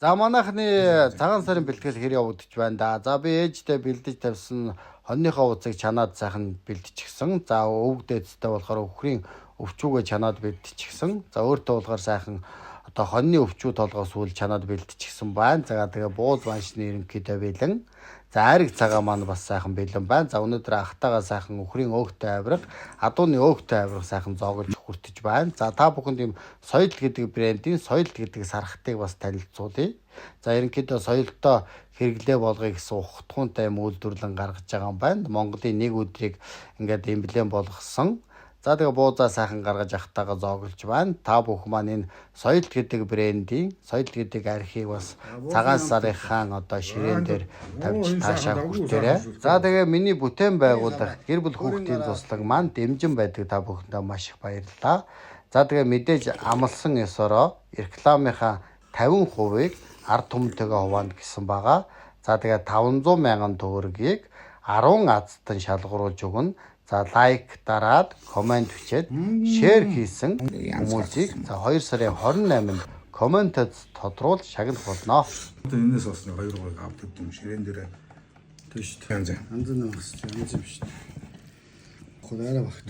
За манайхны цагаан сарын бэлтгэл хэр явагдаж байна да. За би ээжтэй бэлдэж тавьсан хоньныхоо уцыг чанаад сайхан бэлдчихсэн. За өвгдөөцтэй болохоор өхрийн өвчүүгээ чанаад бэлдчихсэн. За өөртөө болохоор сайхан одоо хоньны өвчүү толгоос үл чанаад бэлдчихсэн байна. За тэгээ бууз баншны ерөнхийдөө бэлэн. За ариг цагаан маань бас сайхан бэлэн байна. За өнөөдөр ахтайгаа сайхан өхрийн өөхтэй авирга, адууны өөхтэй авирга сайхан зоогож хүртэж байна. За та бүхэнд ийм соёл гэдэг брендийн соёл гэдэг сархтыг бас танилцуулъя. За ерөнхийдөө соёлтой хэрэглээ болгоё гэсэн ухтгуунтай юм үйлдвэрлэн гаргаж байгаа юм байна. Монголын нэг өдрийг ингээд эмблем болгосон. За тэгээ буузаа сайхан гаргаж ахтайгаа зоогулж байна. Та бүхэн маань энэ соёл гэдэг брендийн соёл гэдэг архийг бас цагаан сарынхаа одоо ширээн дээр тавьж таашаа хүртээрэй. За тэгээ миний бүтээн байгуулах гэр бүл хүүхдийн туслаг маань дэмжин байдаг та бүхэндээ маш их баярлалаа. За тэгээ мэдээж амлсан ёсороо рекламынхаа 50%-ийг ард түмэнтэйгээ хуваана гэсэн байгаа. За тэгээ 500 мянган төгрөгийг 10 азтан шалгаруулж өгнө. За лайк дараад комент бичээд шеэр хийсэн хүмүүсийг за 2 сарын 28-нд комментэд тодруулж шагнах болно. Одоо энэс бас 2 гойг авдаг юм ширээн дээр тийш янз янз бас янз юм шүү дээ. Худаараа багт.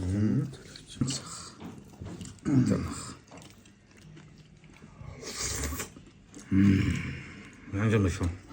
янз юм шүү.